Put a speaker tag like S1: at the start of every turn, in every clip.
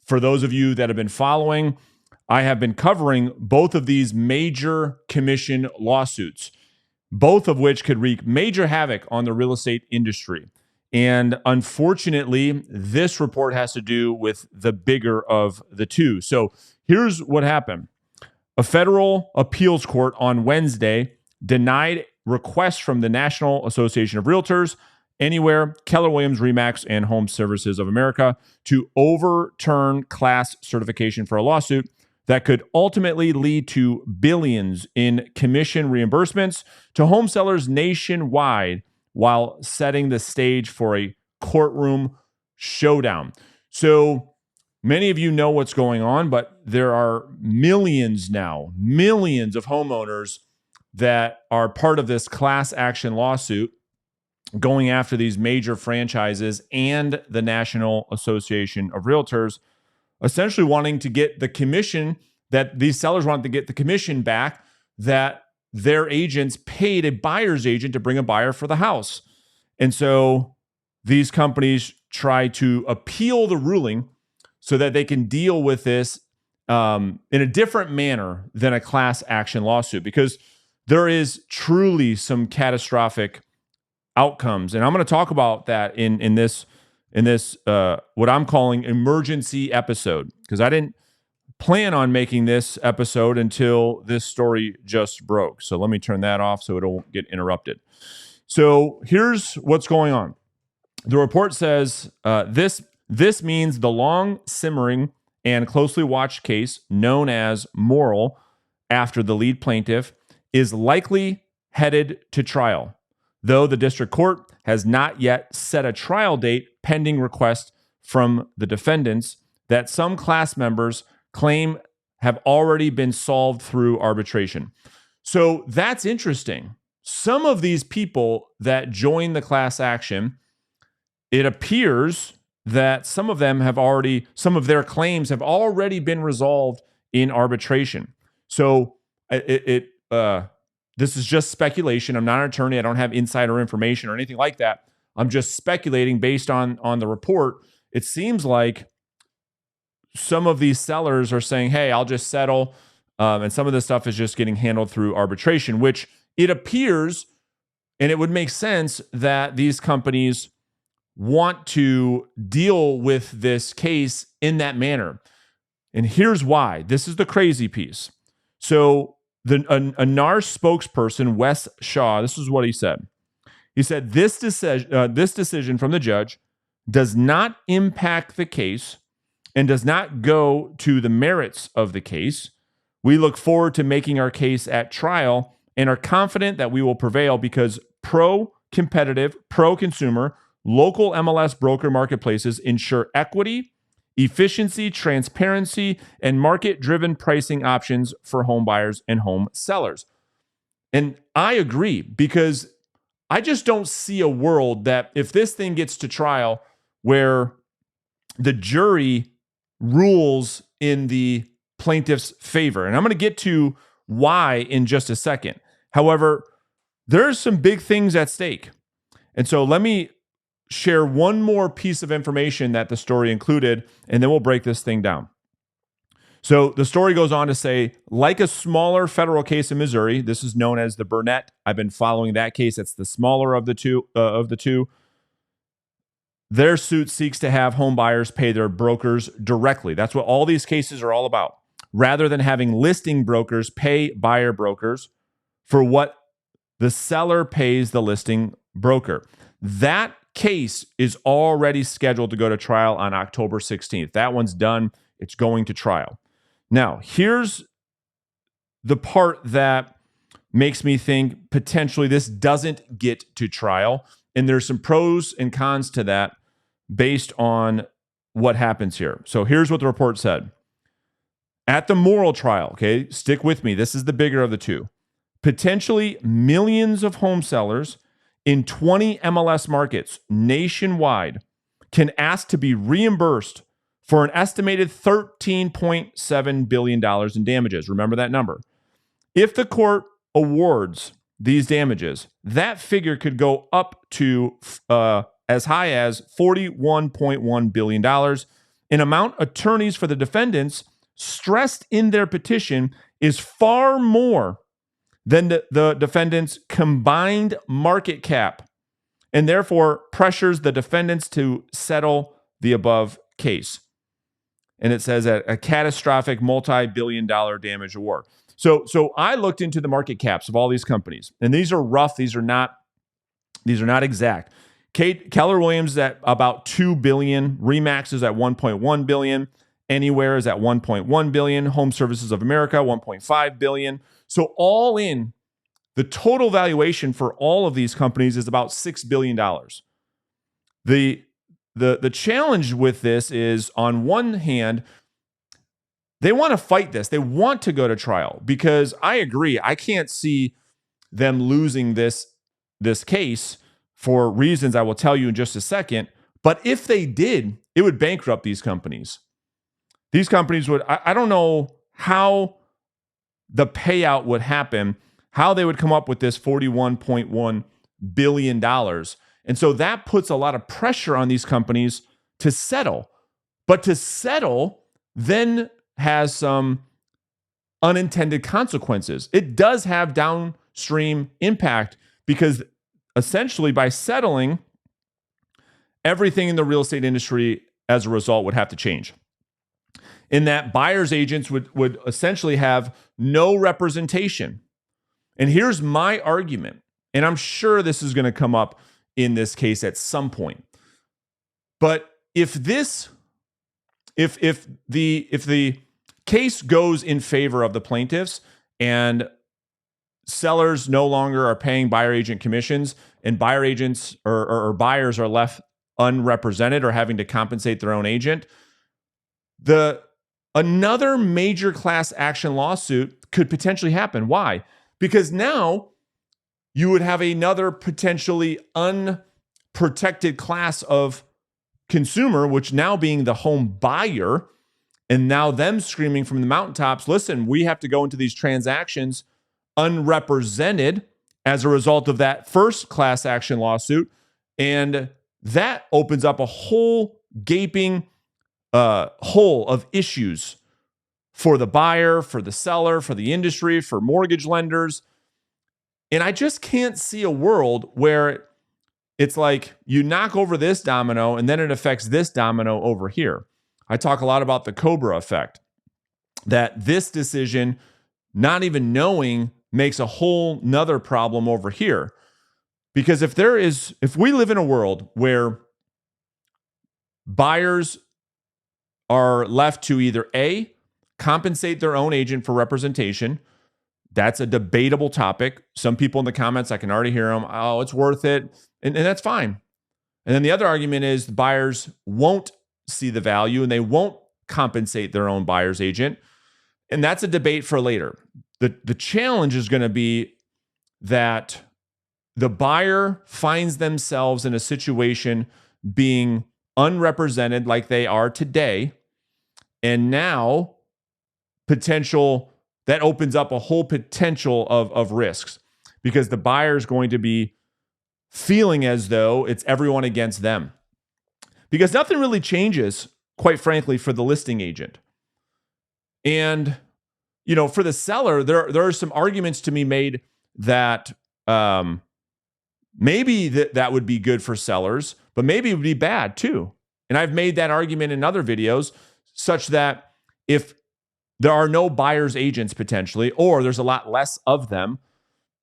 S1: For those of you that have been following, I have been covering both of these major commission lawsuits, both of which could wreak major havoc on the real estate industry. And unfortunately, this report has to do with the bigger of the two. So here's what happened. A federal appeals court on Wednesday denied requests from the National Association of Realtors, Anywhere, Keller Williams, RE/MAX, and Home Services of America to overturn class certification for a lawsuit that could ultimately lead to billions in commission reimbursements to home sellers nationwide, while setting the stage for a courtroom showdown. So many of you know what's going on, but there are millions of homeowners that are part of this class action lawsuit going after these major franchises and the National Association of Realtors, essentially wanting to get the commission that these sellers want to get the commission back that their agents paid a buyer's agent to bring a buyer for the house. And so these companies try to appeal the ruling so that they can deal with this in a different manner than a class action lawsuit, because there is truly some catastrophic outcomes. And I'm going to talk about that in this what I'm calling emergency episode, because I didn't plan on making this episode until this story just broke. So let me turn that off so it won't get interrupted. So here's what's going on. The report says this means the long simmering and closely watched case known as Moral after the lead plaintiff is likely headed to trial, though the district court has not yet set a trial date pending request from the defendants that some class members claim have already been solved through arbitration. So that's interesting. Some of these people that join the class action, it appears that some of their claims have already been resolved in arbitration. So this is just speculation. I'm not an attorney. I don't have insider information or anything like that. I'm just speculating based on the report. It seems like some of these sellers are saying, hey, I'll just settle. And some of this stuff is just getting handled through arbitration, which it appears, and it would make sense that these companies want to deal with this case in that manner. And here's why. This is the crazy piece. So a NAR spokesperson, Wes Shaw, this is what he said. He said, this decision from the judge does not impact the case and does not go to the merits of the case. We look forward to making our case at trial and are confident that we will prevail because pro-competitive, pro-consumer, local MLS broker marketplaces ensure equity, efficiency, transparency, and market-driven pricing options for home buyers and home sellers. And I agree, because I just don't see a world that if this thing gets to trial where the jury rules in the plaintiff's favor. And I'm going to get to why in just a second. However, there's some big things at stake. And so let me share one more piece of information that the story included, and then we'll break this thing down. So the story goes on to say, like a smaller federal case in Missouri, this is known as the Burnett. I've been following that case. It's the smaller of the two. Their suit seeks to have home buyers pay their brokers directly. That's what all these cases are all about. Rather than having listing brokers pay buyer brokers for what the seller pays the listing broker. That case is already scheduled to go to trial on October 16th. That one's done. It's going to trial. Now, here's the part that makes me think potentially this doesn't get to trial. And there's some pros and cons to that based on what happens here. So here's what the report said. At the Moral trial, okay, stick with me. This is the bigger of the two. Potentially millions of home sellers in 20 MLS markets nationwide can ask to be reimbursed for an estimated $13.7 billion in damages. Remember that number. If the court awards these damages, that figure could go up to as high as $41.1 billion an amount attorneys for the defendants stressed in their petition is far more than the defendants' combined market cap, and therefore pressures the defendants to settle the above case. And it says a catastrophic multi-billion-dollar damage award. So I looked into the market caps of all these companies, and these are rough. These are not exact. Keller Williams is at about $2 billion. Remax is at $1.1 billion. Anywhere is at $1.1 billion. Home Services of America, $1.5 billion. So all in, the total valuation for all of these companies is about $6 billion. The challenge with this is, on one hand, they want to fight this. They want to go to trial, because I agree, I can't see them losing this case for reasons I will tell you in just a second. But if they did, it would bankrupt these companies. These companies would, I don't know how the payout would happen, how they would come up with this $41.1 billion. And so that puts a lot of pressure on these companies to settle. But to settle then has some unintended consequences. It does have downstream impact, because essentially by settling, everything in the real estate industry as a result would have to change. In that, buyer's agents would essentially have no representation. And here's my argument, and I'm sure this is going to come up in this case at some point. But if the case goes in favor of the plaintiffs and sellers no longer are paying buyer agent commissions, and buyer agents or buyers are left unrepresented or having to compensate their own agent, another major class action lawsuit could potentially happen. Why? Because now you would have another potentially unprotected class of consumer, which now being the home buyer, and now them screaming from the mountaintops, listen, we have to go into these transactions unrepresented as a result of that first class action lawsuit. And that opens up a whole gaping hole of issues for the buyer, for the seller, for the industry, for mortgage lenders. And I just can't see a world where it's like you knock over this domino and then it affects this domino over here. I talk a lot about the Cobra effect, that this decision, not even knowing, makes a whole nother problem over here. Because if we live in a world where buyers are left to either A, compensate their own agent for representation. That's a debatable topic. Some people in the comments, I can already hear them, oh, it's worth it. And that's fine. And then the other argument is the buyers won't see the value and they won't compensate their own buyer's agent. And that's a debate for later. The challenge is going to be that the buyer finds themselves in a situation being unrepresented like they are today. And now that opens up a whole potential of risks, because the buyer is going to be feeling as though it's everyone against them. Because nothing really changes, quite frankly, for the listing agent. And, for the seller, there are some arguments to be made that maybe that would be good for sellers, but maybe it would be bad too. And I've made that argument in other videos, such that if there are no buyer's agents potentially, or there's a lot less of them,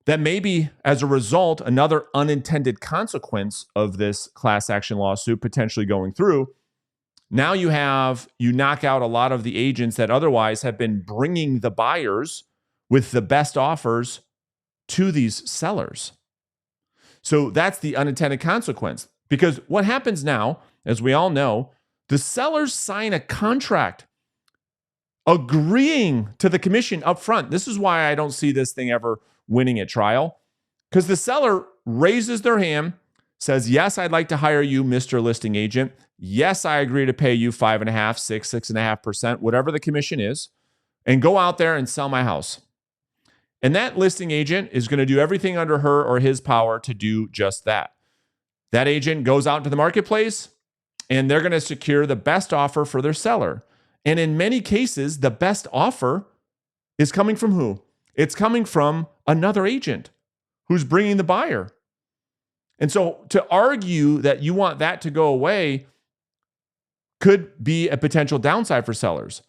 S1: that maybe as a result, another unintended consequence of this class action lawsuit potentially going through, now you knock out a lot of the agents that otherwise have been bringing the buyers with the best offers to these sellers. So that's the unintended consequence. Because what happens now, as we all know, the sellers sign a contract agreeing to the commission up front. This is why I don't see this thing ever winning at trial, because the seller raises their hand, says, yes, I'd like to hire you, Mr. Listing Agent. Yes, I agree to pay you 5.5%, 6.5%, whatever the commission is, and go out there and sell my house. And that listing agent is going to do everything under her or his power to do just that. That agent goes out into the marketplace and they're going to secure the best offer for their seller. And in many cases, the best offer is coming from who? It's coming from another agent who's bringing the buyer. And so to argue that you want that to go away could be a potential downside for sellers.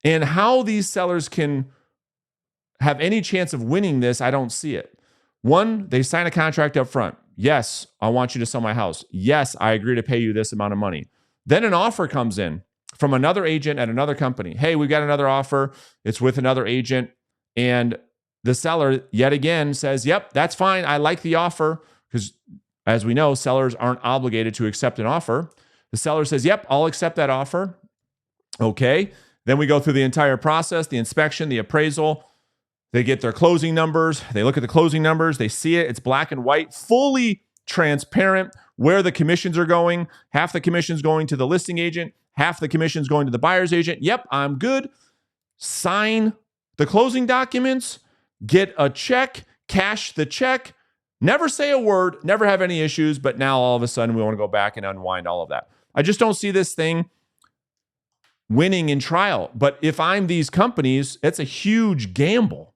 S1: And how these sellers can have any chance of winning this, I don't see it. One, they sign a contract up front. Yes, I want you to sell my house. Yes, I agree to pay you this amount of money. Then an offer comes in from another agent at another company. Hey, we've got another offer. It's with another agent. And the seller, yet again, says, yep, that's fine. I like the offer. Because as we know, sellers aren't obligated to accept an offer. The seller says, yep, I'll accept that offer. Okay. Then we go through the entire process, the inspection, the appraisal. They get their closing numbers. They look at the closing numbers. They see it. It's black and white, fully transparent where the commissions are going. Half the commission's going to the listing agent. Half the commission's going to the buyer's agent. Yep, I'm good. Sign the closing documents, get a check, cash the check, never say a word, never have any issues. But now all of a sudden we want to go back and unwind all of that. I just don't see this thing winning in trial. But if I'm these companies, it's a huge gamble.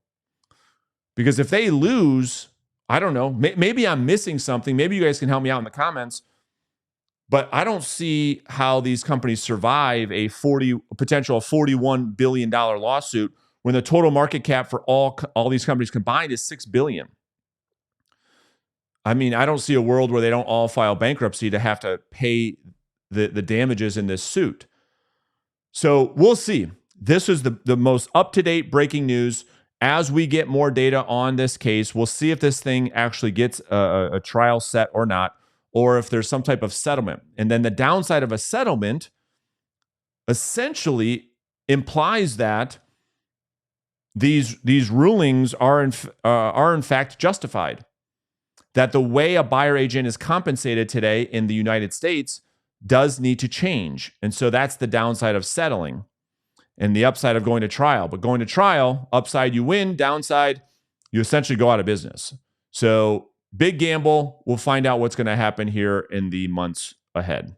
S1: Because if they lose, I don't know, maybe I'm missing something. Maybe you guys can help me out in the comments. But I don't see how these companies survive a potential $41 billion lawsuit when the total market cap for all these companies combined is $6 billion. I mean, I don't see a world where they don't all file bankruptcy to have to pay the damages in this suit. So we'll see. This is the most up-to-date breaking news. As we get more data on this case, we'll see if this thing actually gets a trial set or not, or if there's some type of settlement. And then the downside of a settlement essentially implies that these rulings are in fact justified. That the way a buyer agent is compensated today in the United States does need to change. And so that's the downside of settling and the upside of going to trial. But going to trial, upside you win, downside you essentially go out of business. So big gamble. We'll find out what's going to happen here in the months ahead.